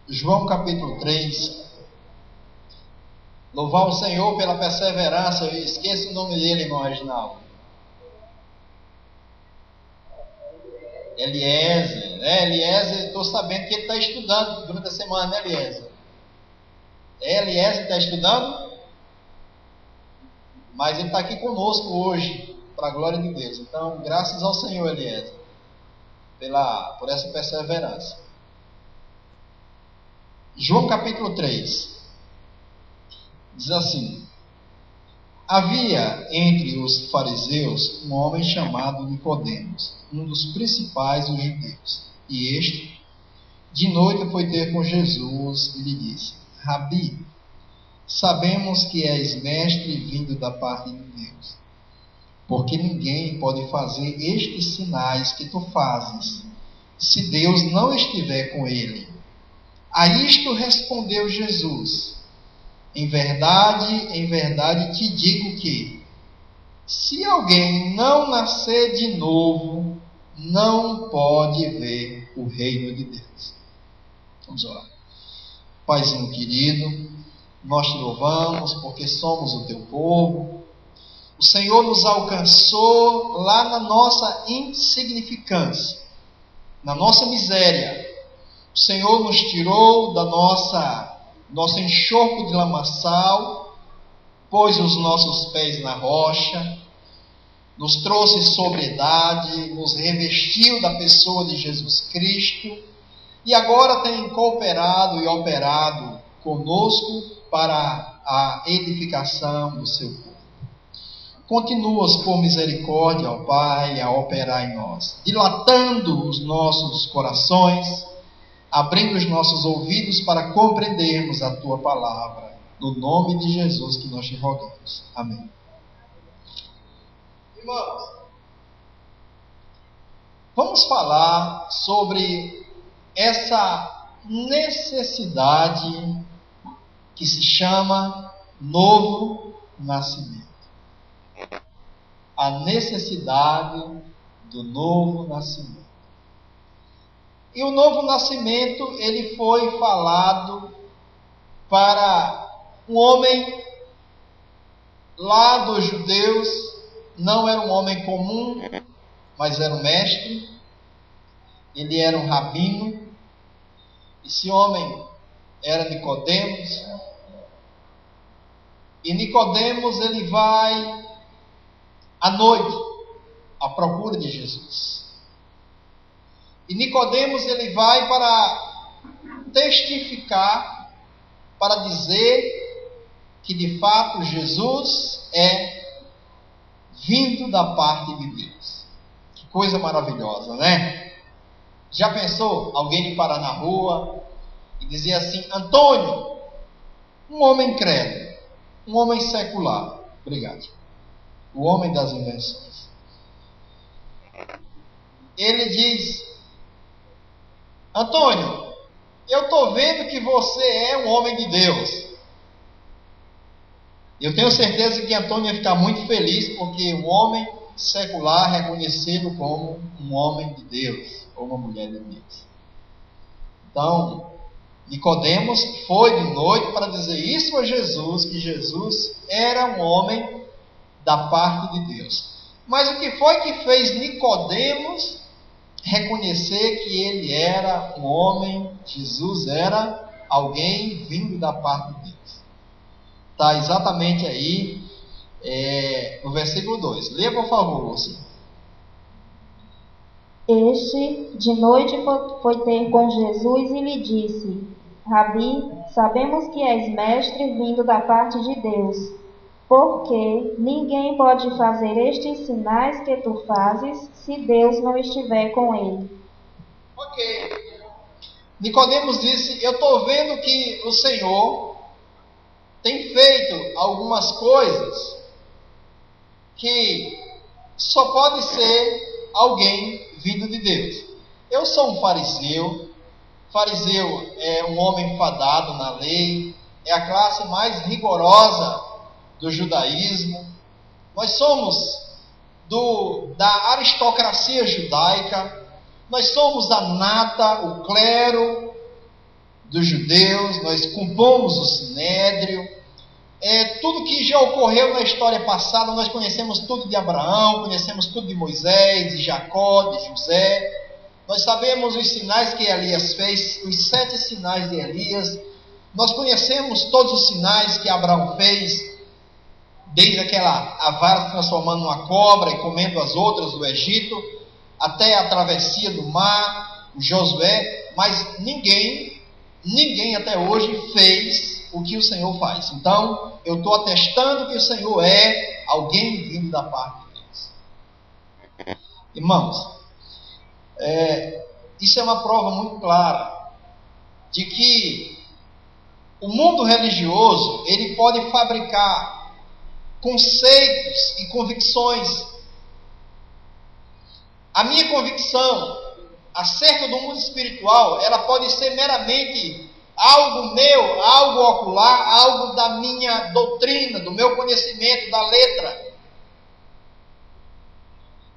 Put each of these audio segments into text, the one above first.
João capítulo 3. Louvar o Senhor pela perseverança. Eu esqueço o nome dele no original. Eliezer, Eliezer, estou sabendo que ele está estudando durante a semana, né, Eliezer? Eliezer está estudando? Mas ele está aqui conosco hoje, para a glória de Deus. Então, graças ao Senhor, Eliezer, por essa perseverança. João capítulo 3, diz assim: havia entre os fariseus um homem chamado Nicodemos, um dos principais dos judeus. E este, de noite, foi ter com Jesus e lhe disse: Rabi, sabemos que és mestre vindo da parte de Deus, porque ninguém pode fazer estes sinais que tu fazes, se Deus não estiver com ele. A isto respondeu Jesus: em verdade te digo que, se alguém não nascer de novo, não pode ver o reino de Deus. Vamos orar. Paizinho querido, nós te louvamos porque somos o teu povo. O Senhor nos alcançou lá na nossa insignificância, na nossa miséria. O Senhor nos tirou da nosso enxurro de lamaçal, pôs os nossos pés na rocha, nos trouxe sobriedade, nos revestiu da pessoa de Jesus Cristo e agora tem cooperado e operado conosco para a edificação do seu povo. Continuas por misericórdia, ó Pai, a operar em nós, dilatando os nossos corações, abrindo os nossos ouvidos para compreendermos a Tua palavra. No nome de Jesus que nós te rogamos. Amém. Irmãos, vamos falar sobre essa necessidade que se chama novo nascimento. A necessidade do novo nascimento. E o novo nascimento, ele foi falado para um homem lá dos judeus. Não era um homem comum, mas era um mestre. Ele era um rabino. Esse homem era Nicodemos. E Nicodemos, ele vai à noite à procura de Jesus. E Nicodemos, ele vai para testificar, para dizer que de fato Jesus é vindo da parte de Deus. Que coisa maravilhosa, né? Já pensou alguém ir parar na rua e dizer assim: Antônio, um homem incrédulo, um homem secular, obrigado, o homem das invenções. Ele diz: Antônio, eu estou vendo que você é um homem de Deus. Eu tenho certeza que Antônio ia ficar muito feliz, porque um homem secular reconhecido como um homem de Deus, ou uma mulher de Deus. Então, Nicodemos foi de noite para dizer isso a Jesus, que Jesus era um homem da parte de Deus. Mas o que foi que fez Nicodemos reconhecer que ele era um homem, Jesus era alguém vindo da parte de Deus? Está exatamente aí no versículo 2. Leia, por favor, você. Este, de noite, foi ter com Jesus e lhe disse: Rabi, sabemos que és mestre vindo da parte de Deus, porque ninguém pode fazer estes sinais que tu fazes se Deus não estiver com ele. Ok. Nicodemos disse: eu estou vendo que o Senhor tem feito algumas coisas que só pode ser alguém vindo de Deus. Eu sou um fariseu. Fariseu é um homem fadado na lei, é a classe mais rigorosa do judaísmo. Nós somos da aristocracia judaica, nós somos a nata, o clero dos judeus, nós compomos o Sinédrio. Tudo que já ocorreu na história passada, nós conhecemos tudo de Abraão, conhecemos tudo de Moisés, de Jacó, de José. Nós sabemos os sinais que Elias fez, os 7 sinais de Elias. Nós conhecemos todos os sinais que Abraão fez, desde a vara se transformando numa cobra e comendo as outras do Egito, até a travessia do mar, o Josué, mas ninguém até hoje fez o que o Senhor faz. Então, eu estou atestando que o Senhor é alguém vindo da parte de Deus. Irmãos, isso é uma prova muito clara de que o mundo religioso, ele pode fabricar conceitos e convicções. A minha convicção acerca do mundo espiritual, ela pode ser meramente algo meu, algo ocular, algo da minha doutrina, do meu conhecimento, da letra.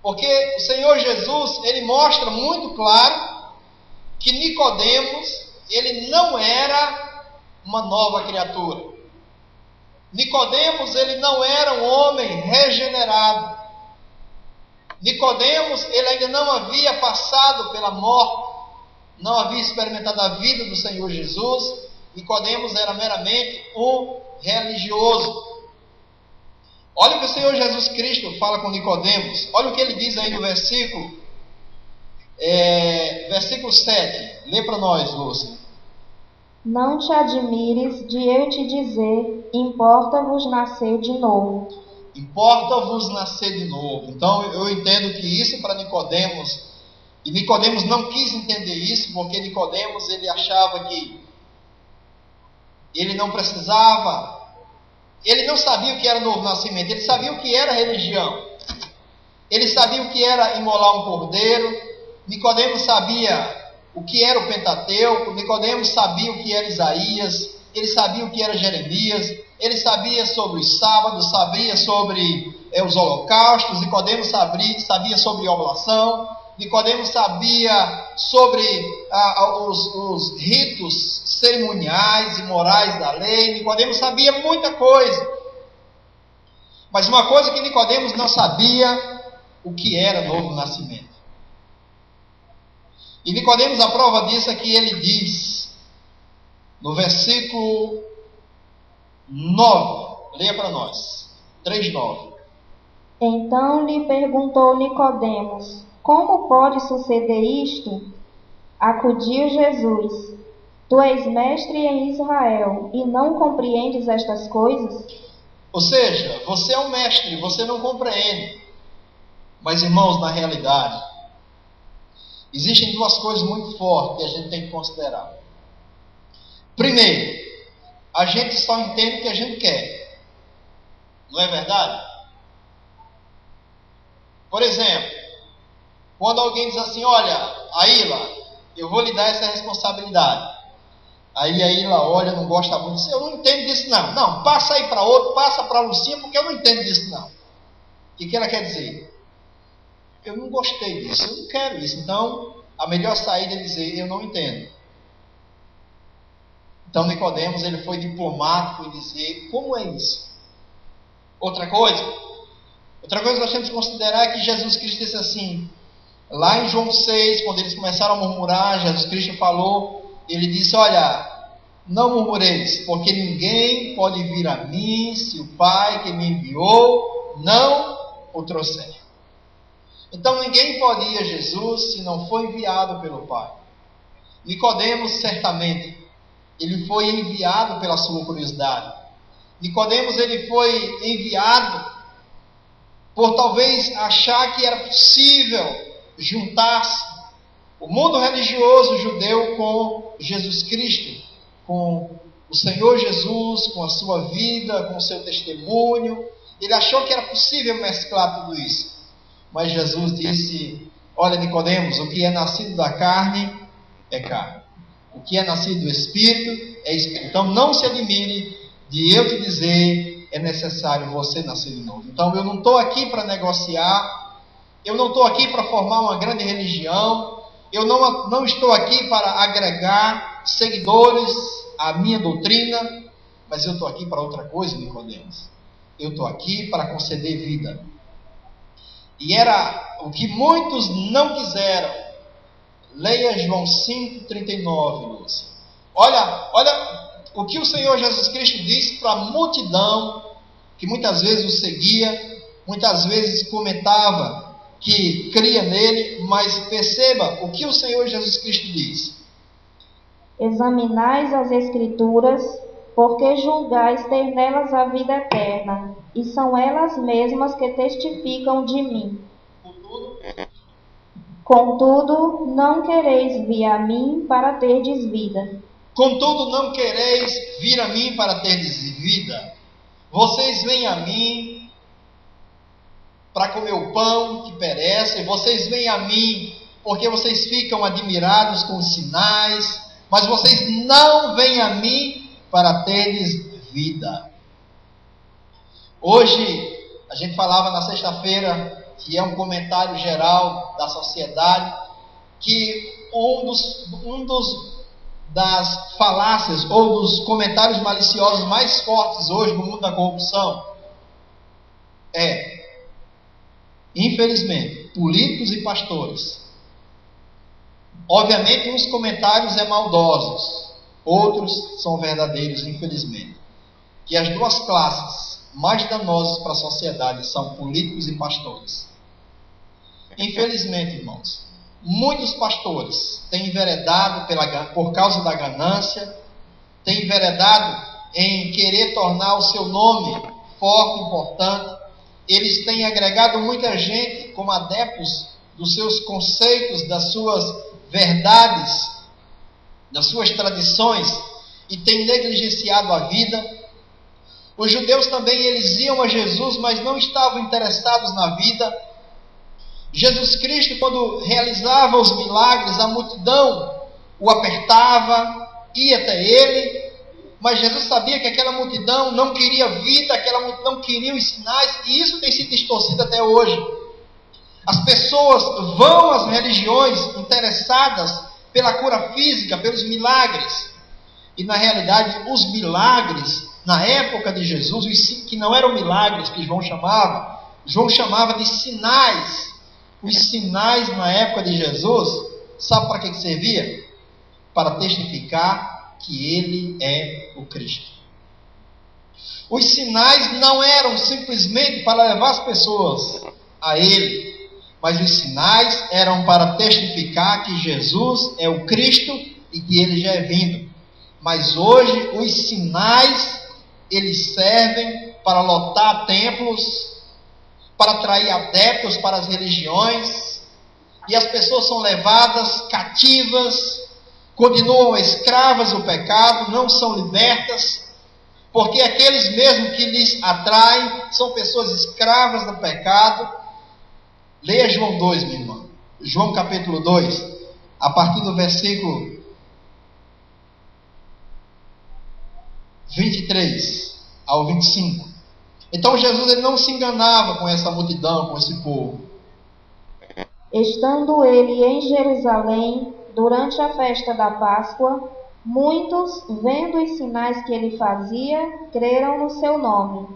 Porque o Senhor Jesus, ele mostra muito claro que Nicodemos, ele não era uma nova criatura. Nicodemos, ele não era um homem regenerado. Nicodemos, ele ainda não havia passado pela morte, não havia experimentado a vida do Senhor Jesus. Nicodemos era meramente um religioso. Olha o que o Senhor Jesus Cristo fala com Nicodemos. Olha o que ele diz aí no versículo 7. Lê para nós, Lúcia. Não te admires de eu te dizer, importa-vos nascer de novo. Importa-vos nascer de novo. Então eu entendo que isso para Nicodemos, e Nicodemos não quis entender isso, porque Nicodemos ele achava que ele não precisava, ele não sabia o que era novo nascimento, ele sabia o que era religião, ele sabia o que era imolar um cordeiro. Nicodemos sabia o que era o Pentateuco, Nicodemos sabia o que era Isaías, ele sabia o que era Jeremias, ele sabia sobre os sábados, sabia sobre os holocaustos. Nicodemos sabia sobre oblação. Nicodemos sabia sobre os ritos cerimoniais e morais da lei. Nicodemos sabia muita coisa. Mas uma coisa que Nicodemos não sabia, o que era novo nascimento. E Nicodemos, a prova disso é que ele diz, no versículo 9, leia para nós, 3:9. Então lhe perguntou Nicodemos, como pode suceder isto? Acudiu Jesus, tu és mestre em Israel, e não compreendes estas coisas? Ou seja, você é um mestre, você não compreende. Mas, irmãos, na realidade, existem duas coisas muito fortes que a gente tem que considerar. Primeiro, a gente só entende o que a gente quer. Não é verdade? Por exemplo, quando alguém diz assim, olha, Aila, eu vou lhe dar essa responsabilidade. Aí a Aila olha, não gosta muito disso. Eu não entendo disso não. Não, passa aí para outro, passa para a Lucinha, porque eu não entendo disso não. O que ela quer dizer? Eu não gostei disso, eu não quero isso. Então, a melhor saída é dizer, eu não entendo. Então, Nicodemos, ele foi diplomático em dizer, como é isso? Outra coisa que nós temos que considerar é que Jesus Cristo disse assim, lá em João 6, quando eles começaram a murmurar, Jesus Cristo falou, ele disse, olha, não murmureis, porque ninguém pode vir a mim se o Pai que me enviou não o trouxer. Então ninguém pode ir a Jesus se não for enviado pelo Pai. Nicodemos, certamente, ele foi enviado pela sua curiosidade. Nicodemos, ele foi enviado por talvez achar que era possível juntar-se o mundo religioso judeu com Jesus Cristo, com o Senhor Jesus, com a sua vida, com o seu testemunho. Ele achou que era possível mesclar tudo isso. Mas Jesus disse, olha Nicodemos, o que é nascido da carne é carne. O que é nascido do Espírito é Espírito. Então não se admire de eu te dizer, é necessário você nascer de novo. Então eu não estou aqui para negociar, eu não estou aqui para formar uma grande religião, Eu não estou aqui para agregar seguidores à minha doutrina, mas eu estou aqui para outra coisa, Nicodemos. Eu estou aqui para conceder vida. E era o que muitos não quiseram. Leia João 5,39, Lúcia. Olha o que o Senhor Jesus Cristo disse para a multidão que muitas vezes o seguia, muitas vezes comentava que cria nele, mas perceba o que o Senhor Jesus Cristo diz. Examinais as Escrituras, porque julgais ter nelas a vida eterna, e são elas mesmas que testificam de mim. Contudo, não quereis vir a mim para terdes vida. Contudo, não quereis vir a mim para terdes vida. Vocês vêm a mim para comer o pão que perece, vocês vêm a mim porque vocês ficam admirados com os sinais, mas vocês não vêm a mim para terdes vida. Hoje, a gente falava na sexta-feira, que é um comentário geral da sociedade, que das falácias ou dos comentários maliciosos mais fortes hoje no mundo da corrupção é, infelizmente, políticos e pastores. Obviamente, uns comentários é maldosos, outros são verdadeiros, infelizmente. Que as duas classes mais danosas para a sociedade são políticos e pastores. Infelizmente, irmãos, muitos pastores têm enveredado por causa da ganância, têm enveredado em querer tornar o seu nome forte, importante. Eles têm agregado muita gente como adeptos dos seus conceitos, das suas verdades, das suas tradições, e têm negligenciado a vida. Os judeus também, eles iam a Jesus, mas não estavam interessados na vida. Jesus Cristo, quando realizava os milagres, a multidão o apertava, ia até ele, mas Jesus sabia que aquela multidão não queria vida, aquela multidão queria os sinais, e isso tem sido distorcido até hoje. As pessoas vão às religiões interessadas pela cura física, pelos milagres, e na realidade os milagres na época de Jesus, que não eram milagres que João chamava de sinais. Os sinais na época de Jesus, sabe para que servia? Para testificar que ele é o Cristo. Os sinais não eram simplesmente para levar as pessoas a ele, mas os sinais eram para testificar que Jesus é o Cristo e que ele já é vindo. Mas hoje os sinais, eles servem para lotar templos, para atrair adeptos para as religiões, e as pessoas são levadas cativas, continuam escravas do pecado, não são libertas, porque aqueles mesmo que lhes atraem são pessoas escravas do pecado. Leia João 2, minha irmã. João capítulo 2, a partir do versículo 23 ao 25. Então Jesus, ele não se enganava com essa multidão, com esse povo. Estando ele em Jerusalém, durante a festa da Páscoa, muitos, vendo os sinais que ele fazia, creram no seu nome.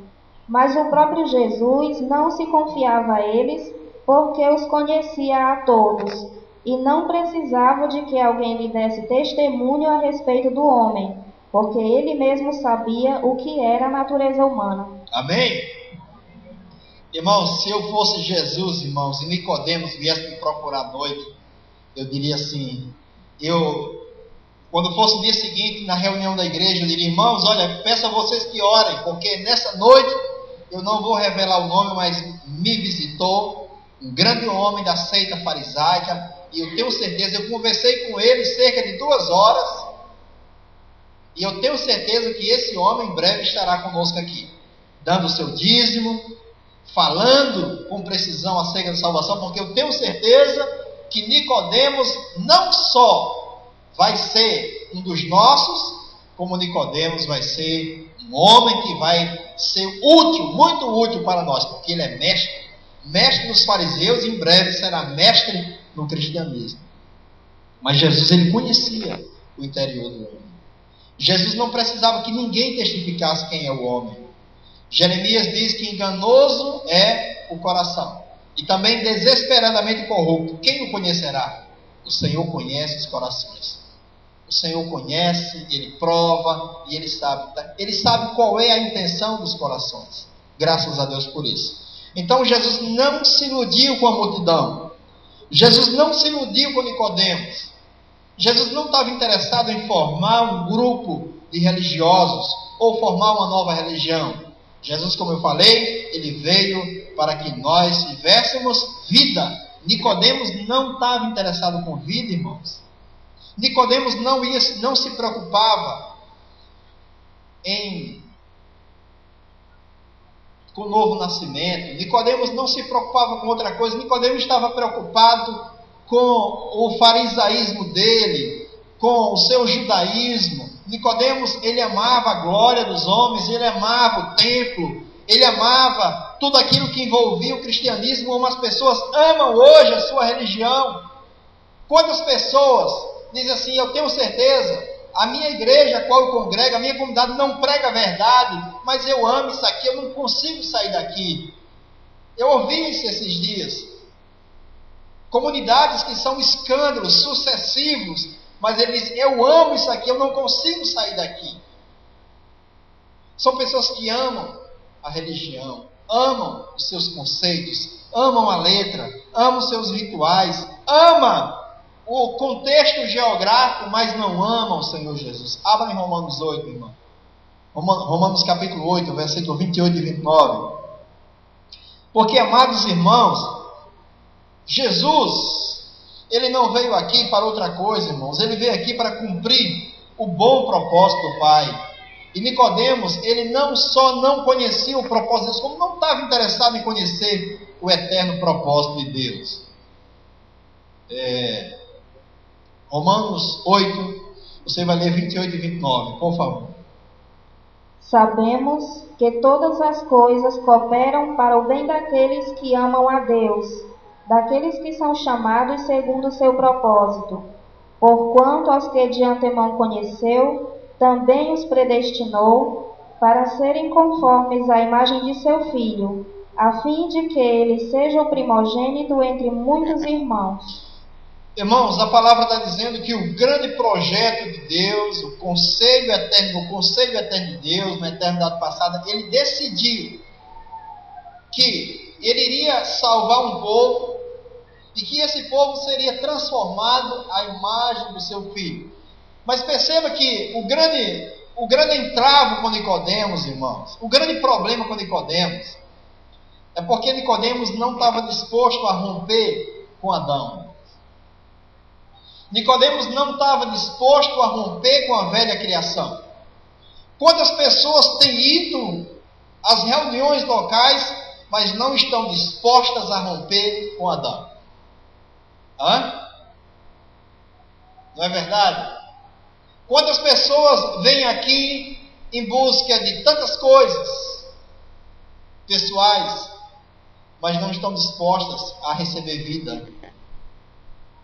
Mas o próprio Jesus não se confiava a eles, porque os conhecia a todos, e não precisava de que alguém lhe desse testemunho a respeito do homem, porque ele mesmo sabia o que era a natureza humana. Amém? Irmãos, se eu fosse Jesus, irmãos, e Nicodemos viesse me procurar à noite, eu diria assim, quando fosse o dia seguinte, na reunião da igreja, eu diria, irmãos, olha, peço a vocês que orem, porque nessa noite, eu não vou revelar o nome, mas me visitou um grande homem da seita farisaica, e eu tenho certeza, eu conversei com ele cerca de 2 horas, e eu tenho certeza que esse homem em breve estará conosco aqui, dando o seu dízimo, falando com precisão acerca da salvação, porque eu tenho certeza que Nicodemos não só vai ser um dos nossos, como Nicodemos vai ser um homem que vai ser útil, muito útil para nós, porque ele é mestre dos fariseus e em breve será mestre no cristianismo. Mas Jesus, ele conhecia o interior do homem. Jesus não precisava que ninguém testificasse quem é o homem. Jeremias diz que enganoso é o coração e também desesperadamente corrupto. Quem o conhecerá? O Senhor conhece os corações. O Senhor conhece, Ele prova e Ele sabe qual é a intenção dos corações. Graças a Deus por isso. Então Jesus não se iludiu com a multidão. Jesus não se iludiu com Nicodemos. Jesus não estava interessado em formar um grupo de religiosos ou formar uma nova religião. Jesus, como eu falei, ele veio para que nós tivéssemos vida. Nicodemos não estava interessado com vida, irmãos. Nicodemos não se preocupava com o novo nascimento. Nicodemos não se preocupava com outra coisa. Nicodemos estava preocupado com o farisaísmo dele, com o seu judaísmo. Nicodemos, ele amava a glória dos homens, ele amava o templo, ele amava tudo aquilo que envolvia o cristianismo, como as pessoas amam hoje a sua religião. Quantas pessoas dizem assim: eu tenho certeza, a minha igreja, a qual eu congrego, a minha comunidade não prega a verdade, mas eu amo isso aqui, eu não consigo sair daqui. Eu ouvi isso esses dias. Comunidades que são escândalos sucessivos, mas ele diz: eu amo isso aqui, eu não consigo sair daqui. São pessoas que amam a religião, amam os seus conceitos, amam a letra, amam os seus rituais, amam o contexto geográfico, mas não amam o Senhor Jesus. Abra em Romanos 8, irmão. Romanos capítulo 8, versículo 28 e 29. Porque, amados irmãos, Jesus, ele não veio aqui para outra coisa, irmãos. Ele veio aqui para cumprir o bom propósito do Pai. E Nicodemos, ele não só não conhecia o propósito de Deus, como não estava interessado em conhecer o eterno propósito de Deus. Romanos 8, você vai ler 28 e 29, por favor. Sabemos que todas as coisas cooperam para o bem daqueles que amam a Deus, daqueles que são chamados segundo o seu propósito. Porquanto aos que de antemão conheceu, também os predestinou para serem conformes à imagem de seu Filho, a fim de que ele seja o primogênito entre muitos irmãos. Irmãos, a palavra está dizendo que o grande projeto de Deus, o conselho eterno de Deus, na eternidade passada, ele decidiu que ele iria salvar um povo e que esse povo seria transformado à imagem do seu Filho. Mas perceba que o grande entrave com Nicodemos, irmãos, o grande problema com Nicodemos, é porque Nicodemos não estava disposto a romper com Adão. Nicodemos não estava disposto a romper com a velha criação. Quantas pessoas têm ido às reuniões locais, mas não estão dispostas a romper com Adão? Não é verdade? Quantas pessoas vêm aqui em busca de tantas coisas pessoais, mas não estão dispostas a receber vida?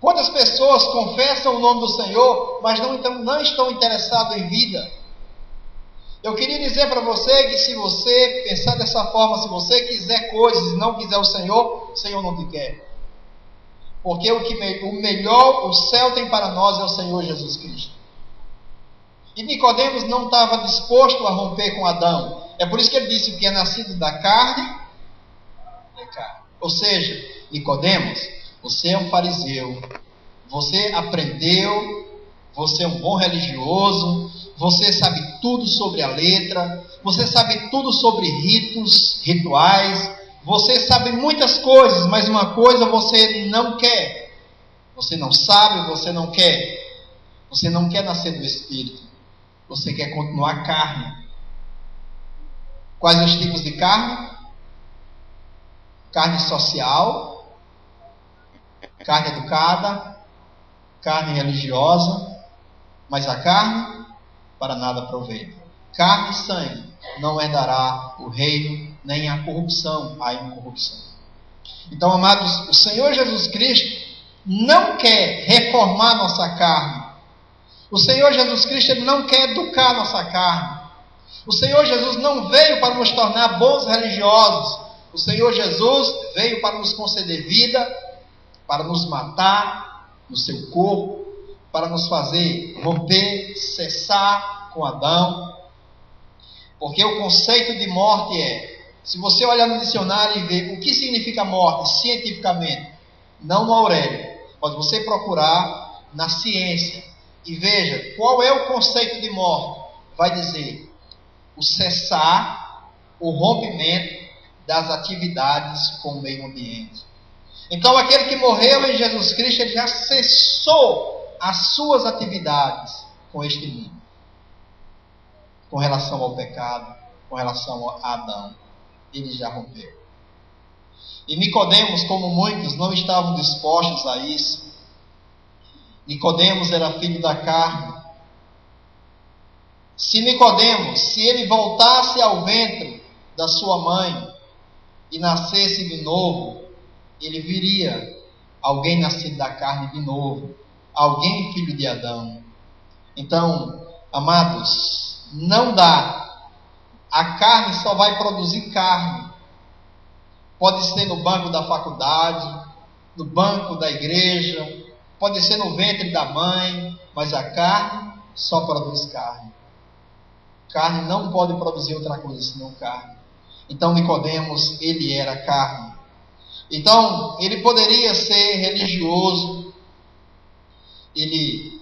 Quantas pessoas confessam o nome do Senhor, mas não estão interessadas em vida? Eu queria dizer para você que se você pensar dessa forma, se você quiser coisas e não quiser o Senhor não te quer. Porque o melhor o céu tem para nós é o Senhor Jesus Cristo. E Nicodemos não estava disposto a romper com Adão. É por isso que ele disse que é nascido da carne, é carne. Ou seja, Nicodemos, você é um fariseu, você aprendeu, você é um bom religioso, você sabe tudo sobre a letra, você sabe tudo sobre ritos, rituais, você sabe muitas coisas, mas uma coisa você não quer. Você não sabe, você não quer. Você não quer nascer do Espírito. Você quer continuar carne. Quais os tipos de carne? Carne social, carne educada, carne religiosa, mas a carne para nada aproveita. Carne e sangue não herdará o reino, nem a corrupção, a incorrupção. Então, amados, o Senhor Jesus Cristo, não quer reformar nossa carne. O Senhor Jesus Cristo, Ele não quer educar nossa carne. O Senhor Jesus não veio para nos tornar bons religiosos. O Senhor Jesus veio para nos conceder vida, para nos matar no seu corpo, para nos fazer romper, cessar com Adão. Porque o conceito de morte se você olhar no dicionário e ver o que significa morte cientificamente, não no Aurélio, mas você procurar na ciência e veja qual é o conceito de morte, vai dizer o cessar, o rompimento das atividades com o meio ambiente. Então aquele que morreu em Jesus Cristo, ele já cessou as suas atividades com este mundo, com relação ao pecado, com relação a Adão. Ele já rompeu. E Nicodemos, como muitos, não estavam dispostos a isso. Nicodemos era filho da carne. Se Nicodemos, se ele voltasse ao ventre da sua mãe e nascesse de novo, ele viria alguém nascido da carne de novo, alguém filho de Adão. Então, amados, não dá. A carne só vai produzir carne. Pode ser no banco da faculdade, no banco da igreja, pode ser no ventre da mãe, mas a carne só produz carne. Carne não pode produzir outra coisa senão carne. Então Nicodemos, ele era carne. Então ele poderia ser religioso, ele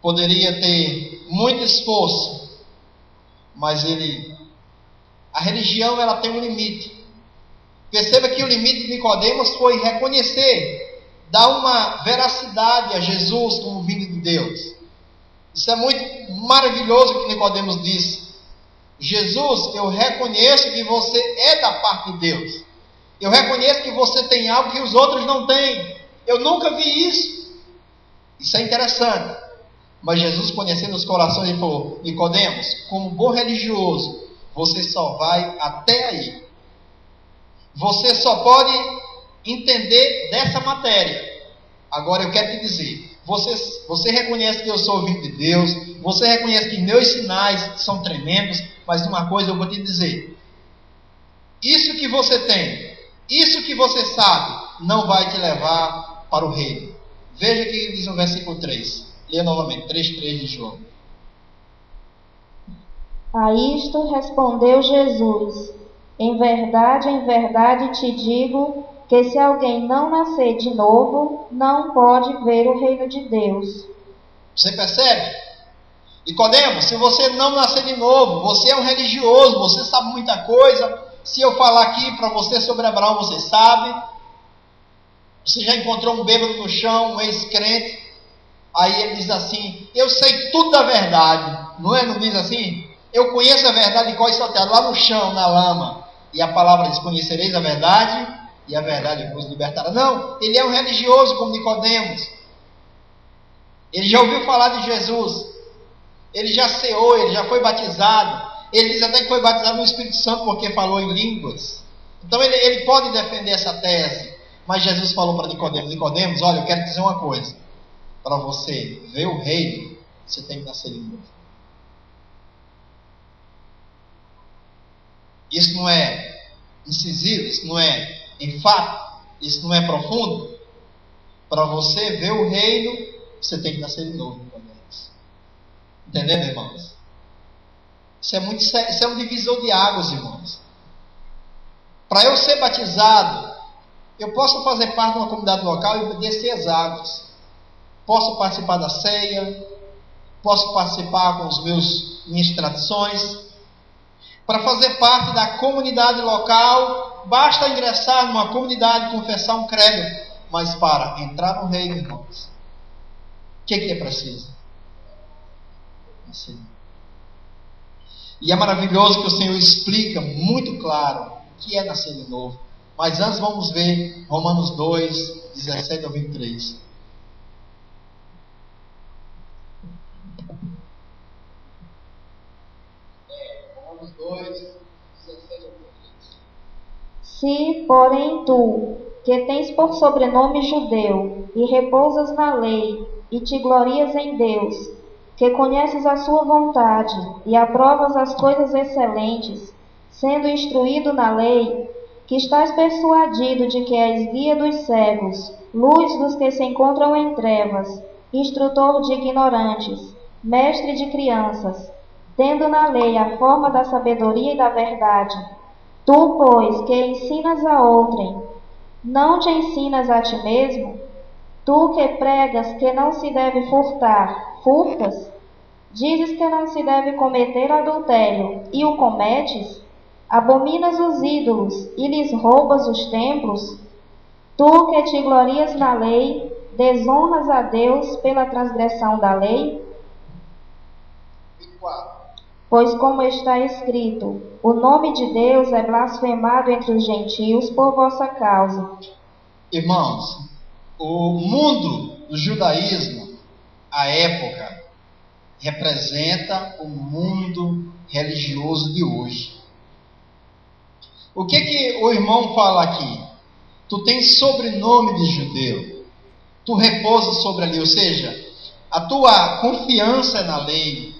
poderia ter muito esforço, mas a religião ela tem um limite. Perceba que o limite de Nicodemos foi reconhecer, dar uma veracidade a Jesus como vindo de Deus. Isso é muito maravilhoso que Nicodemos disse. Jesus, eu reconheço que você é da parte de Deus. Eu reconheço que você tem algo que os outros não têm. Eu nunca vi isso. Isso é interessante. Mas Jesus, conhecendo os corações, ele falou: Nicodemos, como bom religioso, você só vai até aí. Você só pode entender dessa matéria. Agora eu quero te dizer, você reconhece que eu sou o filho de Deus, você reconhece que meus sinais são tremendos, mas uma coisa eu vou te dizer: isso que você tem, isso que você sabe, não vai te levar para o reino. Veja o que diz no versículo 3. Leia novamente, 3:3 de João. A isto respondeu Jesus: em verdade te digo, que se alguém não nascer de novo, não pode ver o reino de Deus. Você percebe? Nicodemos, se você não nascer de novo, você é um religioso, você sabe muita coisa. Se eu falar aqui para você sobre Abraão, você sabe. Você já encontrou um bêbado no chão, um ex-crente. Aí ele diz assim: eu sei tudo da verdade. Não diz assim? Eu conheço a verdade de qual salteado, lá no chão, na lama. E a palavra diz: conhecereis a verdade, e a verdade vos libertará. Não, ele é um religioso como Nicodemos. Ele já ouviu falar de Jesus. Ele já ceou, ele já foi batizado. Ele diz até que foi batizado no Espírito Santo porque falou em línguas. Então ele pode defender essa tese. Mas Jesus falou para Nicodemos: Nicodemos, olha, eu quero dizer uma coisa. Para você ver o reino, você tem que nascer de novo. Isso não é incisivo, isso não é enfático, isso não é profundo. Para você ver o reino, você tem que nascer de novo. Entendendo, irmãos? Isso é muito sério, isso é um divisor de águas, irmãos. Para eu ser batizado, eu posso fazer parte de uma comunidade local e descer as águas. Posso participar da ceia, posso participar com os minhas tradições. Para fazer parte da comunidade local, basta ingressar numa comunidade e confessar um credo. Mas para entrar no reino, irmãos, o que é preciso? Assim. E é maravilhoso que o Senhor explica muito claro o que é nascer de novo. Mas antes vamos ver Romanos 2, 17 ao 23. Romanos 2, 17 ao 23. Se, porém, tu, que tens por sobrenome judeu, e repousas na lei, e te glorias em Deus, que conheces a sua vontade, e aprovas as coisas excelentes, sendo instruído na lei, que estás persuadido de que és guia dos cegos, luz dos que se encontram em trevas, instrutor de ignorantes, mestre de crianças, tendo na lei a forma da sabedoria e da verdade. Tu, pois, que ensinas a outrem, não te ensinas a ti mesmo? Tu que pregas que não se deve furtar, furtas? Dizes que não se deve cometer adultério, e o cometes? Abominas os ídolos, e lhes roubas os templos? Tu que te glorias na lei, desonras a Deus pela transgressão da lei? 24. Pois como está escrito, o nome de Deus é blasfemado entre os gentios por vossa causa. Irmãos, o mundo do judaísmo, à época, representa o mundo religioso de hoje. O que o irmão fala aqui? Tu tens sobrenome de judeu, tu repousas sobre a lei, ou seja, a tua confiança é na lei,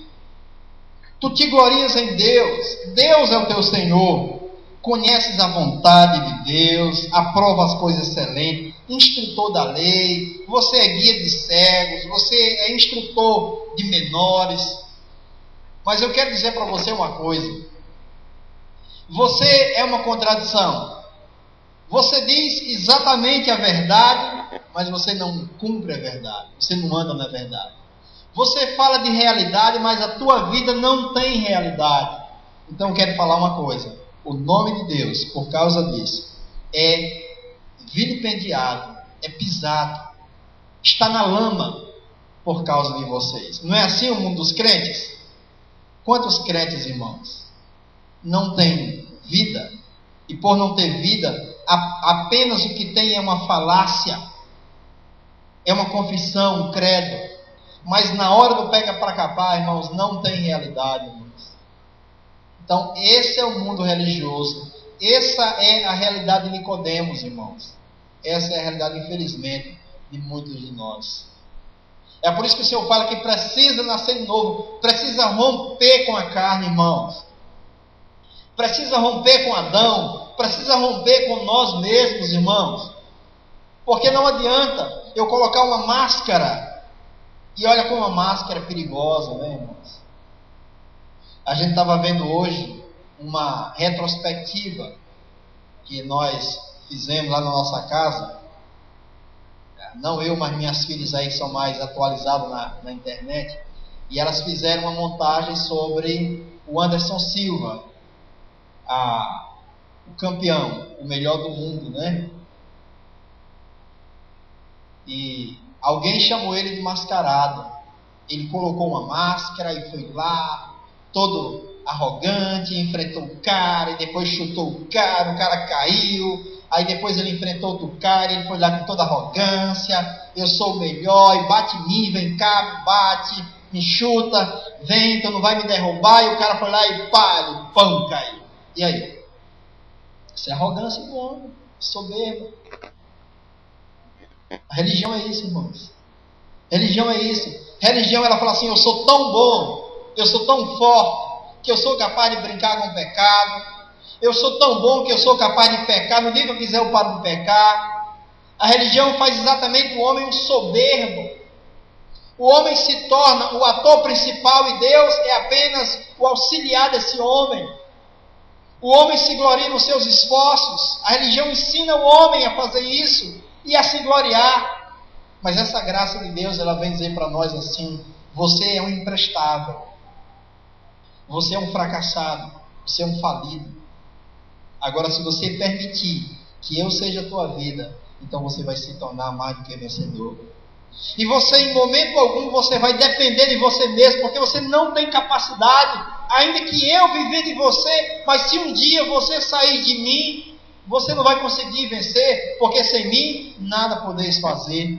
tu te glorias em Deus, Deus é o teu Senhor, conheces a vontade de Deus, aprova as coisas excelentes, instrutor da lei, você é guia de cegos, você é instrutor de menores. Mas eu quero dizer para você uma coisa: você é uma contradição. Você diz exatamente a verdade, mas você não cumpre a verdade, você não anda na verdade. Você fala de realidade, mas a tua vida não tem realidade. Então eu quero falar uma coisa: o nome de Deus, por causa disso, é vilipendiado, é pisado, está na lama por causa de vocês. Não é assim o mundo dos crentes? Quantos crentes, irmãos, não têm vida? E por não ter vida, apenas o que tem é uma falácia, é uma confissão, um credo. Mas na hora do pega para capar, irmãos, não tem realidade, irmãos. Então, esse é o mundo religioso. Essa é a realidade de Nicodemos, irmãos. Essa é a realidade, infelizmente, de muitos de nós. É por isso que o Senhor fala que precisa nascer de novo, precisa romper com a carne, irmãos. Precisa romper com Adão, precisa romper com nós mesmos, irmãos. Porque não adianta eu colocar uma máscara. E olha como a máscara é perigosa, né, irmãos? A gente estava vendo hoje uma retrospectiva que nós fizemos lá na nossa casa. Não eu, mas minhas filhas aí que são mais atualizadas na internet. E elas fizeram uma montagem sobre o Anderson Silva, o campeão, o melhor do mundo, né? E alguém chamou ele de mascarado. Ele colocou uma máscara e foi lá, todo arrogante, enfrentou o cara, e depois chutou o cara caiu. Aí depois ele enfrentou outro cara, ele foi lá com toda arrogância, eu sou o melhor, e bate em mim, vem cá, me bate, me chuta, vem, tu não vai me derrubar, e o cara foi lá e pá, ele pão, caiu. E aí? Isso é arrogância do homem, soberba. A religião é isso, irmãos. Religião é isso. Religião, ela fala assim: eu sou tão bom, eu sou tão forte, que eu sou capaz de brincar com o pecado. Eu sou tão bom que eu sou capaz de pecar. No dia que eu quiser eu paro de pecar. A religião faz exatamente o homem um soberbo. O homem se torna o ator principal e Deus é apenas o auxiliar desse homem. O homem se gloria nos seus esforços. A religião ensina o homem a fazer isso e a se gloriar. Mas essa graça de Deus, ela vem dizer para nós assim: você é um imprestável, você é um fracassado, você é um falido. Agora, se você permitir que eu seja a tua vida, então você vai se tornar mais do que vencedor. E você, em momento algum, você vai depender de você mesmo, porque você não tem capacidade, ainda que eu viver de você, mas se um dia você sair de mim, você não vai conseguir vencer, porque sem mim nada podeis fazer.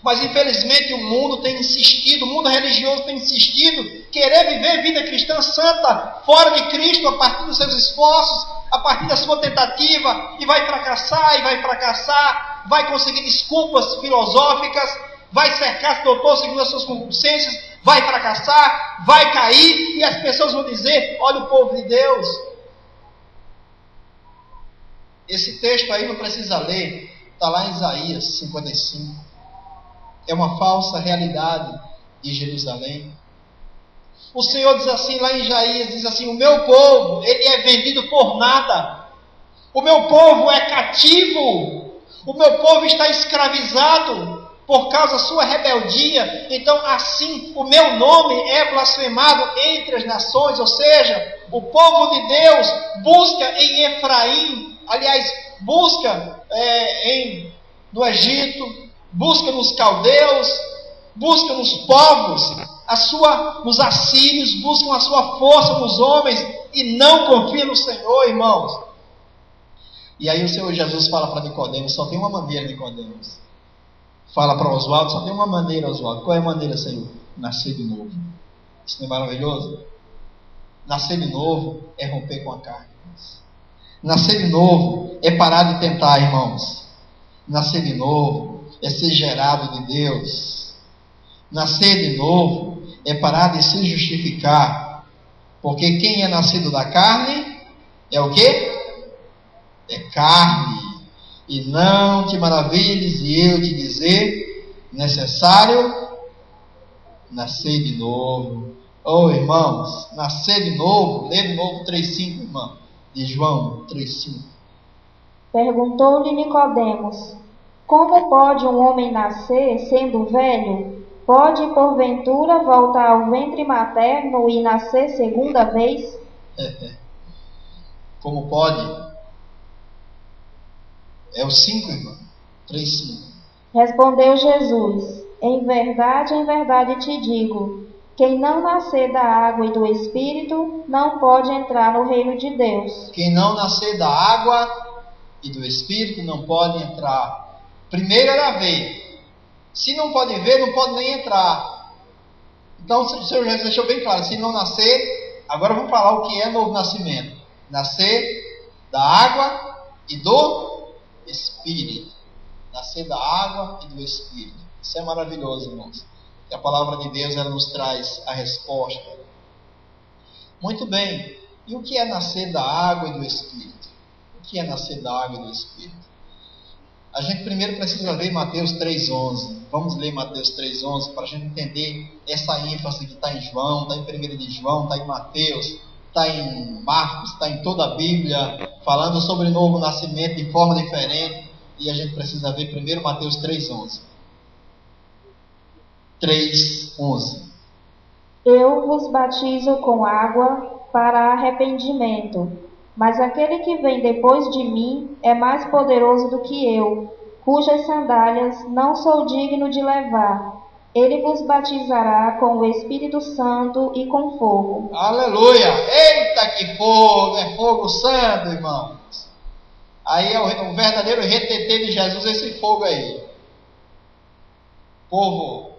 Mas infelizmente o mundo tem insistido, o mundo religioso tem insistido, querer viver vida cristã santa, fora de Cristo, a partir dos seus esforços, a partir da sua tentativa, e vai fracassar, vai conseguir desculpas filosóficas, vai cercar-se doutor segundo as suas concupiscências, vai fracassar, vai cair, e as pessoas vão dizer: olha o povo de Deus. Esse texto aí não precisa ler, está lá em Isaías 55. É uma falsa realidade de Jerusalém. O Senhor diz assim, lá em Isaías, diz assim: o meu povo, ele é vendido por nada. O meu povo é cativo. O meu povo está escravizado por causa da sua rebeldia. Então, assim, o meu nome é blasfemado entre as nações. Ou seja, o povo de Deus busca em Efraim, aliás, busca no Egito, busca nos caldeus, busca nos povos, nos assírios, buscam a sua força nos homens e não confia no Senhor, irmãos. E aí o Senhor Jesus fala para Nicodemos: só tem uma maneira, Nicodemos. Fala para Oswaldo: só tem uma maneira, Oswaldo. Qual é a maneira, Senhor? Nascer de novo. Isso não é maravilhoso? Nascer de novo é romper com a carne. Nascer de novo é parar de tentar, irmãos. Nascer de novo é ser gerado de Deus. Nascer de novo é parar de se justificar. Porque quem é nascido da carne é o quê? É carne. E não te maravilhes de eu te dizer: necessário nascer de novo. Oh, irmãos, nascer de novo. Lê de novo 3,5, irmão, de João 3,5. Perguntou-lhe Nicodemos: como pode um homem nascer sendo velho? Pode, porventura, voltar ao ventre materno e nascer segunda vez? Como pode? É o 5, irmão. 3,5. Respondeu Jesus: em verdade te digo, quem não nascer da água e do Espírito não pode entrar no reino de Deus. Quem não nascer da água e do Espírito não pode entrar. Primeiro era ver. Se não pode ver, não pode nem entrar. Então o Senhor Jesus deixou bem claro: se não nascer, agora vamos falar o que é novo nascimento. Nascer da água e do Espírito. Nascer da água e do Espírito. Isso é maravilhoso, irmãos. E a palavra de Deus, ela nos traz a resposta. Muito bem. E o que é nascer da água e do Espírito? O que é nascer da água e do Espírito? A gente primeiro precisa ler Mateus 3,11. Vamos ler Mateus 3,11 para a gente entender essa ênfase que está em João, está em 1 de João, está em Mateus, está em Marcos, está em toda a Bíblia, falando sobre novo nascimento de forma diferente. E a gente precisa ver primeiro Mateus 3,11. 3,11. Eu vos batizo com água para arrependimento, mas aquele que vem depois de mim é mais poderoso do que eu, cujas sandálias não sou digno de levar. Ele vos batizará com o Espírito Santo e com fogo. Aleluia! Eita, que fogo! É fogo santo, irmãos. Aí é o verdadeiro retetê de Jesus, esse fogo aí. O povo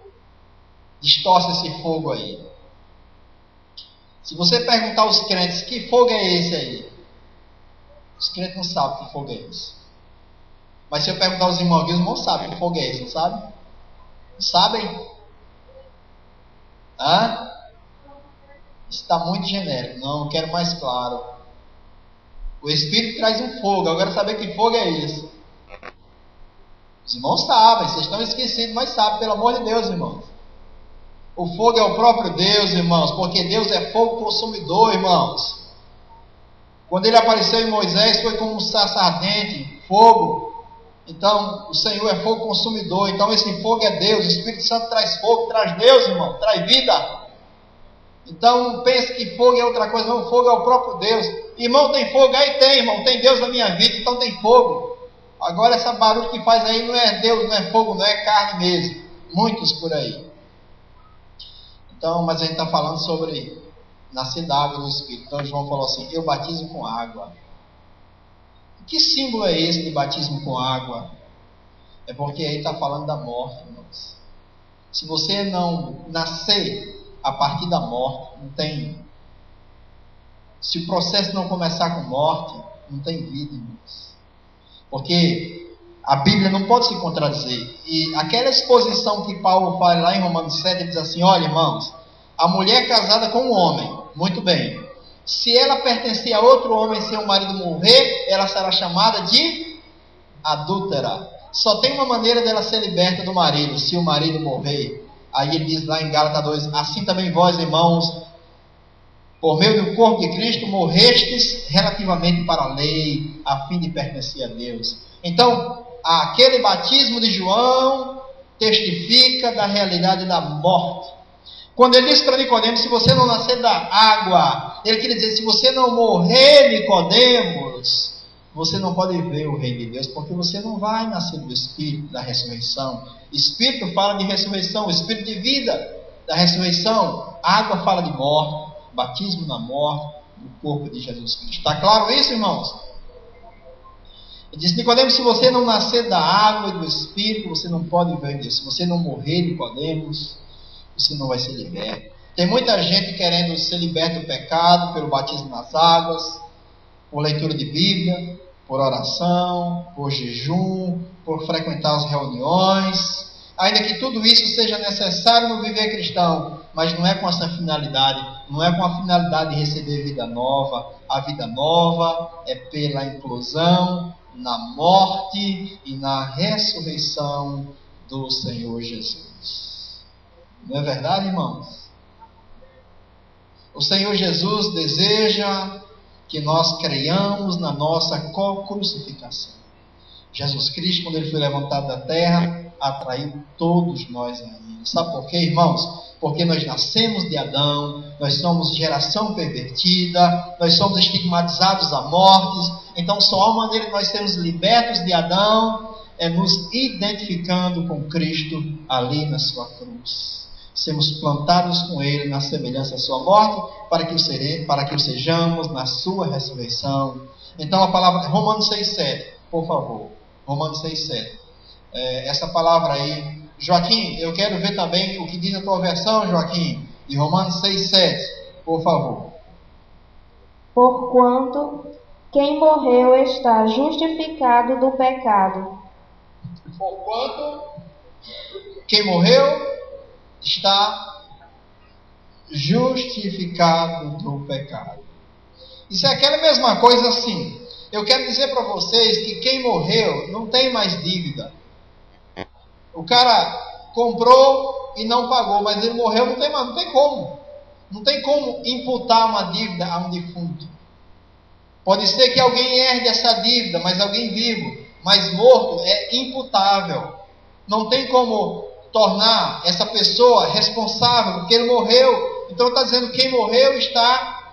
distorce esse fogo aí. Se você perguntar aos crentes: que fogo é esse aí? Os crentes não sabem que fogo é esse. Mas se eu perguntar aos irmãos aqui, os irmãos sabem que fogo é esse, não sabem? Sabem? Hã? Está muito genérico. Não, quero mais claro. O Espírito traz um fogo. Eu quero saber que fogo é esse. Os irmãos sabem, vocês estão esquecendo, mas sabem, pelo amor de Deus, irmãos. O fogo é o próprio Deus, irmãos, porque Deus é fogo consumidor, irmãos. Quando ele apareceu em Moisés, foi como um sarça ardente, fogo. Então, o Senhor é fogo consumidor. Então, esse fogo é Deus. O Espírito Santo traz fogo, traz Deus, irmão, traz vida. Então, não pense que fogo é outra coisa, não. Fogo é o próprio Deus. Irmão, tem fogo? Aí tem, irmão. Tem Deus na minha vida, então tem fogo. Agora, essa barulho que faz aí não é Deus, não é fogo, não é carne mesmo. Muitos por aí. Então, mas a gente está falando sobre nascer da água do Espírito. Então, João falou assim: eu batizo com água. Que símbolo é esse de batismo com água? É porque aí está falando da morte, irmãos. Se você não nascer a partir da morte, não tem. Se o processo não começar com morte, não tem vida, irmãos. Porque a Bíblia não pode se contradizer. E aquela exposição que Paulo faz lá em Romanos 7, ele diz assim: olha, irmãos, a mulher casada com um homem, muito bem. Se ela pertencer a outro homem, se o marido morrer, ela será chamada de adúltera. Só tem uma maneira dela ser liberta do marido, se o marido morrer. Aí ele diz lá em Gálatas 2: assim também vós, irmãos, por meio do corpo de Cristo, morrestes relativamente para a lei, a fim de pertencer a Deus. Então, aquele batismo de João testifica da realidade da morte. Quando ele disse para Nicodemos: se você não nascer da água, ele queria dizer: se você não morrer, Nicodemos, você não pode ver o reino de Deus, porque você não vai nascer do Espírito da ressurreição. Espírito fala de ressurreição, Espírito de vida da ressurreição. Água fala de morte, batismo na morte, no corpo de Jesus Cristo. Está claro isso, irmãos? Ele disse: Nicodemos, se você não nascer da água e do Espírito, você não pode ver Deus. Se você não morrer, Nicodemos, você não vai ser liberto. Tem muita gente querendo ser liberto do pecado pelo batismo nas águas, por leitura de Bíblia, por oração, por jejum, por frequentar as reuniões, ainda que tudo isso seja necessário no viver cristão, mas não é com essa finalidade, não é com a finalidade de receber vida nova. A vida nova é pela inclusão na morte e na ressurreição do Senhor Jesus. Não é verdade, irmãos? O Senhor Jesus deseja que nós creiamos na nossa co-crucificação. Jesus Cristo, quando ele foi levantado da terra, atraiu todos nós a ele. Sabe por quê, irmãos? Porque nós nascemos de Adão, nós somos geração pervertida, nós somos estigmatizados à morte. Então só há uma maneira de nós sermos libertos de Adão, é nos identificando com Cristo ali na sua cruz. Sermos plantados com ele na semelhança da sua morte, para que o sejamos na sua ressurreição. Então a palavra, Romanos 6,7, por favor. Romanos 6,7. Essa palavra aí. Joaquim, eu quero ver também o que diz a tua versão, Joaquim. De Romanos 6,7, por favor. Porquanto quem morreu está justificado do pecado. Porquanto quem morreu está justificado do pecado. Isso é aquela mesma coisa assim. Eu quero dizer para vocês que quem morreu não tem mais dívida. O cara comprou e não pagou, mas ele morreu, não tem mais, não tem como. Não tem como imputar uma dívida a um defunto. Pode ser que alguém herde essa dívida, mas alguém vivo, mas morto, é imputável. Não tem como tornar essa pessoa responsável, porque ele morreu. Então está dizendo que quem morreu está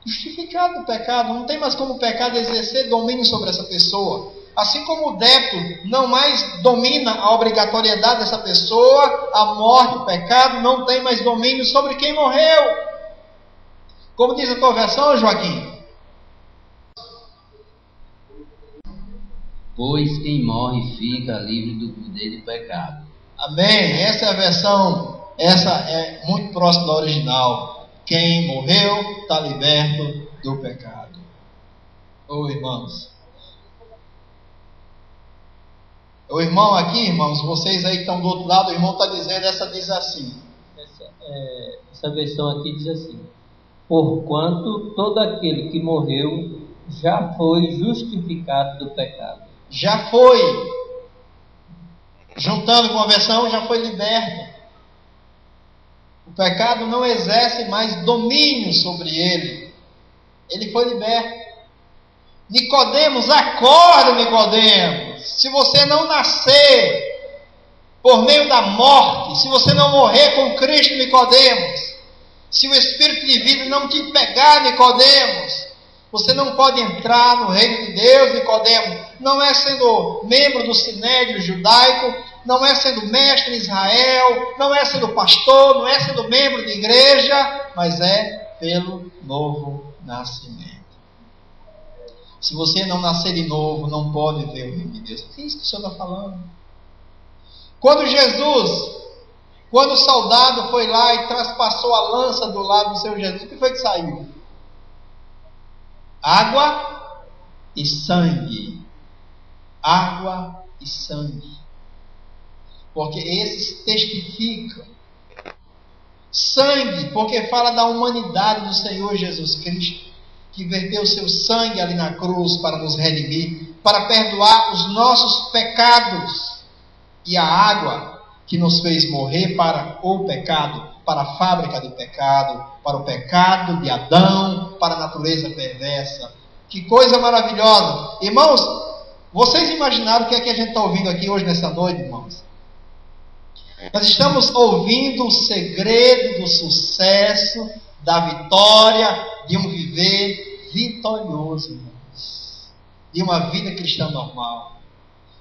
justificado do pecado. Não tem mais como o pecado exercer domínio sobre essa pessoa. Assim como o débito não mais domina a obrigatoriedade dessa pessoa, a morte, o pecado não tem mais domínio sobre quem morreu. Como diz a tua versão, Joaquim? Pois quem morre fica livre do poder do pecado. Amém. Essa é a versão, essa é muito próxima da original. Quem morreu está liberto do pecado. Ô irmãos. O irmão aqui, irmãos, vocês aí que estão do outro lado, o irmão está dizendo, essa diz assim. Essa versão aqui diz assim: porquanto todo aquele que morreu já foi justificado do pecado. Já foi. Juntando com a versão, já foi liberto. O pecado não exerce mais domínio sobre ele. Ele foi liberto. Nicodemos, acorda, Nicodemos. Se você não nascer por meio da morte, se você não morrer com Cristo, Nicodemos, se o Espírito de vida não te pegar, Nicodemos, você não pode entrar no reino de Deus, Nicodemos. Não é sendo membro do sinédrio judaico, não é sendo mestre em Israel, não é sendo pastor, não é sendo membro de igreja, mas é pelo novo nascimento. Se você não nascer de novo, não pode ver o reino de Deus. O que é isso que o Senhor está falando? Quando o soldado foi lá e traspassou a lança do lado do Senhor Jesus, o que foi que saiu? Água e sangue. Água e sangue. Porque esses testificam. Sangue, porque fala da humanidade do Senhor Jesus Cristo, que verteu o seu sangue ali na cruz para nos redimir, para perdoar os nossos pecados. E a água que nos fez morrer para o pecado, para a fábrica do pecado, para o pecado de Adão, para a natureza perversa. Que coisa maravilhosa! Irmãos, vocês imaginaram o que é que a gente está ouvindo aqui hoje nessa noite, irmãos? Nós estamos ouvindo o segredo do sucesso, da vitória, de um viver vitorioso, irmãos. De uma vida cristã normal.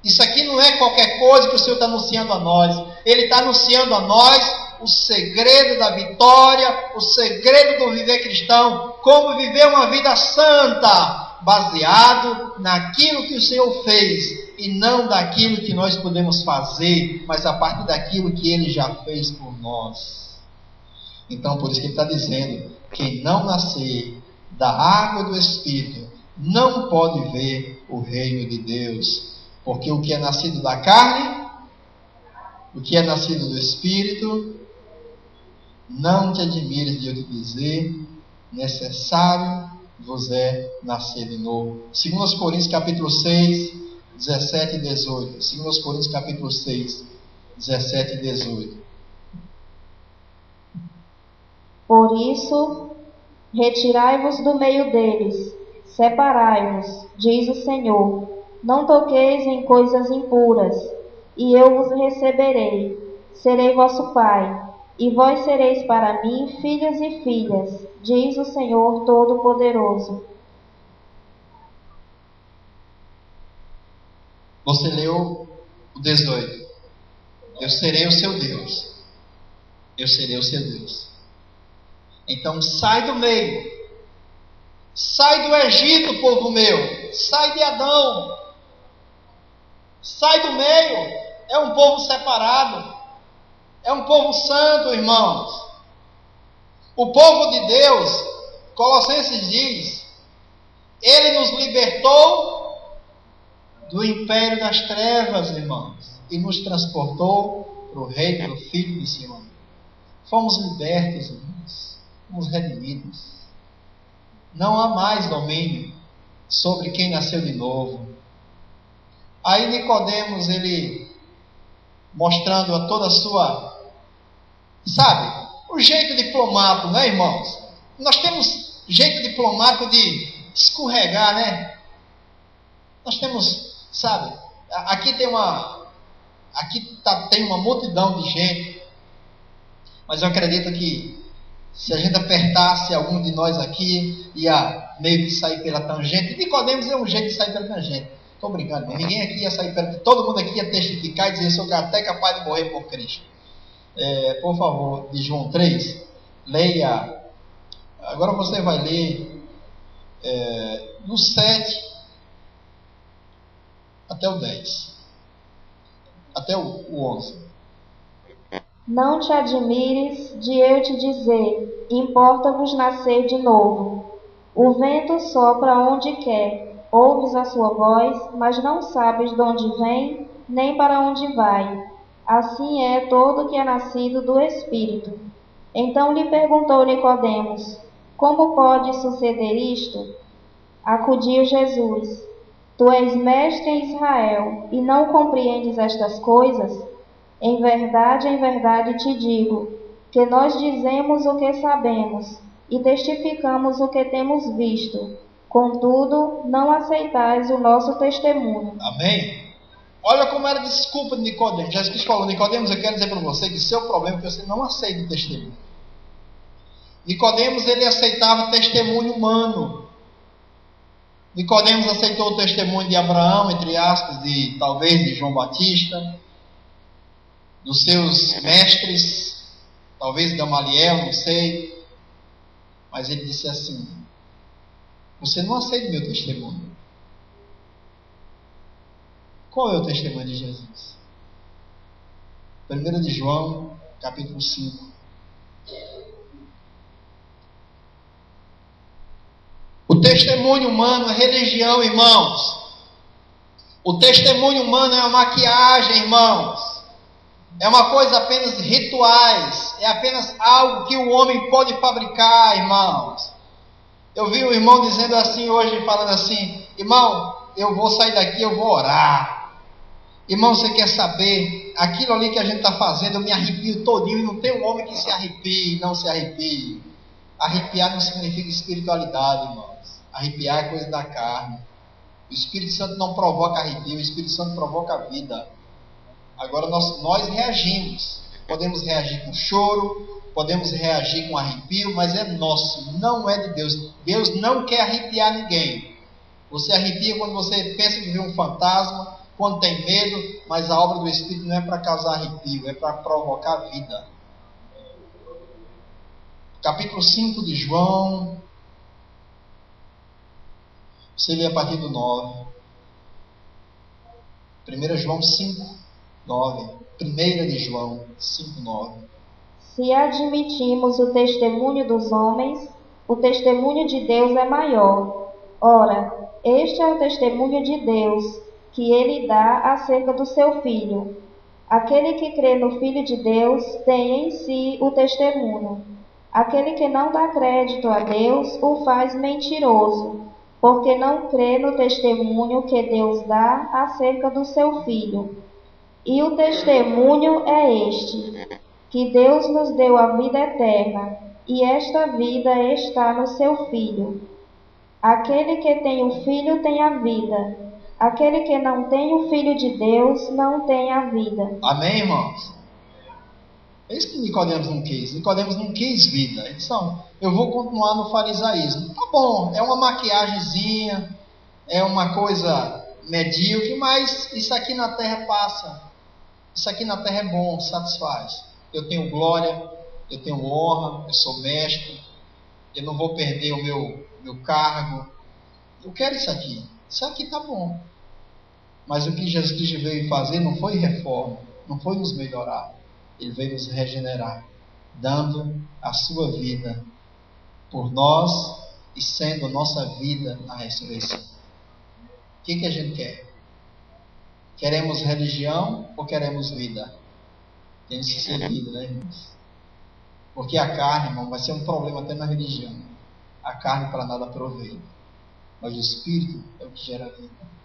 Isso aqui não é qualquer coisa que o Senhor está anunciando a nós. Ele está anunciando a nós o segredo da vitória, o segredo do viver cristão, como viver uma vida santa, baseado naquilo que o Senhor fez, e não daquilo que nós podemos fazer, mas a partir daquilo que Ele já fez por nós. Então, por isso que Ele está dizendo, quem não nascer da água do Espírito, não pode ver o reino de Deus. Porque o que é nascido da carne, o que é nascido do Espírito, não te admires de eu te dizer, necessário vos é nascer de novo. 2 Coríntios capítulo 6, 17 e 18. 2 Coríntios capítulo 6, 17 e 18. Por isso, retirai-vos do meio deles, separai-vos, diz o Senhor. Não toqueis em coisas impuras, e eu vos receberei. Serei vosso Pai, e vós sereis para mim filhos e filhas, diz o Senhor Todo-Poderoso. Você leu o 18. Eu serei o seu Deus. Eu serei o seu Deus. Então sai do meio. Sai do Egito, povo meu. Sai de Adão. Sai do meio. É um povo separado. É um povo santo, irmãos. O povo de Deus, Colossenses diz, Ele nos libertou do império das trevas, irmãos, e nos transportou para o reino do Filho do Senhor. Fomos libertos, irmãos. Fomos redimidos. Não há mais domínio sobre quem nasceu de novo. Aí Nicodemos, ele mostrando a toda a sua, sabe, o jeito diplomático, né, irmãos? Nós temos jeito diplomático de escorregar, né? Nós temos, sabe, aqui tem uma multidão de gente, mas eu acredito que se a gente apertasse algum de nós aqui, ia meio que sair pela tangente. Nicodemos é um jeito de sair pela tangente. Estou brincando, ninguém aqui ia sair pela tangente. Todo mundo aqui ia testificar e dizer: sou até capaz de morrer por Cristo. Por favor, de João 3, leia. Agora você vai ler do 7 até o 10, até o 11. Não te admires de eu te dizer, importa-vos nascer de novo. O vento sopra onde quer, ouves a sua voz, mas não sabes de onde vem, nem para onde vai. Assim é todo que é nascido do Espírito. Então lhe perguntou Nicodemos: como pode suceder isto? Acudiu Jesus: tu és mestre em Israel, e não compreendes estas coisas? Em verdade te digo, que nós dizemos o que sabemos, e testificamos o que temos visto. Contudo, não aceitais o nosso testemunho. Amém? Olha como era a desculpa de Nicodemos. Jesus falou: Nicodemos, eu quero dizer para você que seu problema é que você não aceita o testemunho. Nicodemos, ele aceitava testemunho humano. Nicodemos aceitou o testemunho de Abraão, entre aspas, talvez de João Batista, dos seus mestres, talvez de Gamaliel, não sei. Mas ele disse assim: você não aceita o meu testemunho. Qual é o testemunho de Jesus? 1 de João, capítulo 5. O testemunho humano é religião, irmãos. O testemunho humano é uma maquiagem, irmãos. É uma coisa apenas rituais. É apenas algo que o homem pode fabricar, irmãos. Eu vi um irmão dizendo assim hoje, falando assim: irmão, eu vou sair daqui, eu vou orar. Irmão, você quer saber? Aquilo ali que a gente está fazendo, eu me arrepio todinho. E não tem um homem que se arrepie e não se arrepie. Arrepiar não significa espiritualidade, irmãos. Arrepiar é coisa da carne. O Espírito Santo não provoca arrepio, o Espírito Santo provoca a vida. Agora nós reagimos. Podemos reagir com choro, podemos reagir com arrepio, mas é nosso, não é de Deus. Deus não quer arrepiar ninguém. Você arrepia quando você pensa que vê um fantasma, quando tem medo, mas a obra do Espírito não é para causar arrepio, é para provocar vida. Capítulo 5 de João. Você lê a partir do 9. 1 João 5, 9. 1 de João 5, 9. Se admitimos o testemunho dos homens, o testemunho de Deus é maior. Ora, este é o testemunho de Deus, que ele dá acerca do seu Filho. Aquele que crê no Filho de Deus tem em si o testemunho. Aquele que não dá crédito a Deus o faz mentiroso, porque não crê no testemunho que Deus dá acerca do seu Filho. E o testemunho é este, que Deus nos deu a vida eterna, e esta vida está no seu Filho. Aquele que tem o Filho tem a vida. Aquele que não tem o Filho de Deus não tem a vida. Amém, irmãos? É isso que Nicodemos não quis. Nicodemos não quis vida. Ele disse: não, eu vou continuar no farisaísmo. Tá bom, é uma maquiagemzinha, é uma coisa medíocre, mas isso aqui na terra passa. Isso aqui na terra é bom, satisfaz. Eu tenho glória, eu tenho honra, eu sou mestre, eu não vou perder o meu cargo. Eu quero isso aqui. Isso aqui tá bom. Mas o que Jesus Cristo veio fazer não foi reforma, não foi nos melhorar. Ele veio nos regenerar, dando a sua vida por nós e sendo a nossa vida a ressurreição. O que a gente quer? Queremos religião ou queremos vida? Temos que ser vida, né, irmãos? Porque a carne, irmão, vai ser um problema até na religião. A carne para nada provém, mas o Espírito é o que gera vida.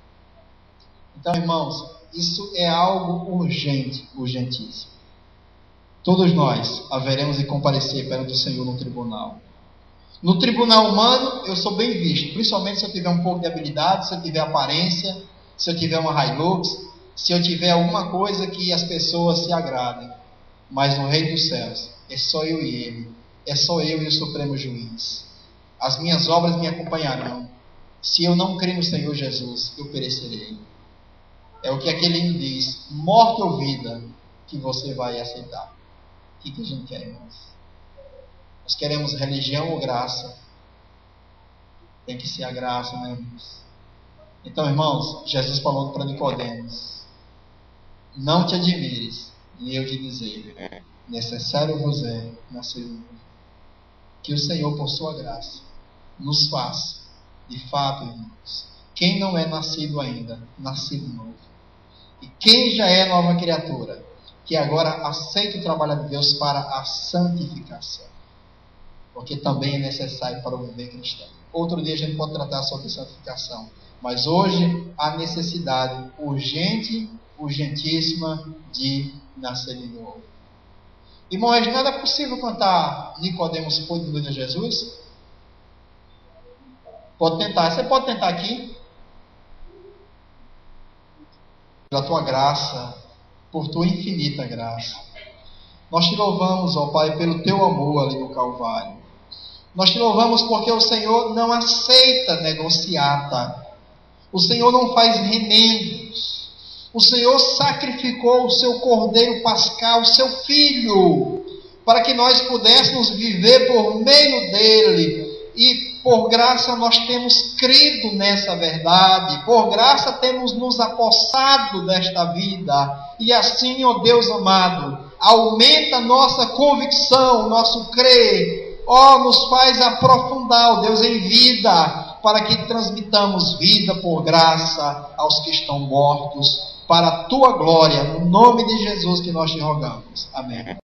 Então, irmãos, isso é algo urgente, urgentíssimo. Todos nós haveremos de comparecer perante o Senhor no tribunal. No tribunal humano, eu sou bem visto, principalmente se eu tiver um pouco de habilidade, se eu tiver aparência, se eu tiver uma Hilux, se eu tiver alguma coisa que as pessoas se agradem. Mas no reino dos céus, é só eu e Ele, é só eu e o Supremo Juiz. As minhas obras me acompanharão. Se eu não crer no Senhor Jesus, eu perecerei. É o que aquele hino diz: morte ou vida, que você vai aceitar. O que a gente quer, irmãos? Nós queremos religião ou graça? Tem que ser a graça, né, irmãos? Então, irmãos, Jesus falou para Nicodemos: não te admires, e eu te dizer, necessário vos é nascer de novo. Que o Senhor, por sua graça, nos faça, de fato, irmãos, quem não é nascido ainda, nascido de novo. E quem já é nova criatura, que agora aceita o trabalho de Deus para a santificação. Porque também é necessário para o viver cristão. Outro dia a gente pode tratar sobre santificação. Mas hoje há necessidade urgente, urgentíssima de nascer de novo. Irmão Reginaldo, é possível cantar Nicodemos foi dúvida de Jesus? Pode tentar. Você pode tentar aqui? Pela tua graça, por tua infinita graça. Nós te louvamos, ó Pai, pelo teu amor ali no Calvário. Nós te louvamos porque o Senhor não aceita negociata. O Senhor não faz remendos. O Senhor sacrificou o seu Cordeiro Pascal, o seu Filho, para que nós pudéssemos viver por meio dele e por graça nós temos crido nessa verdade, por graça temos nos apossado desta vida, e assim, ó Deus amado, aumenta nossa convicção, nosso crer, ó, nos faz aprofundar, ó Deus, em vida, para que transmitamos vida por graça aos que estão mortos, para a tua glória, no nome de Jesus que nós te rogamos. Amém.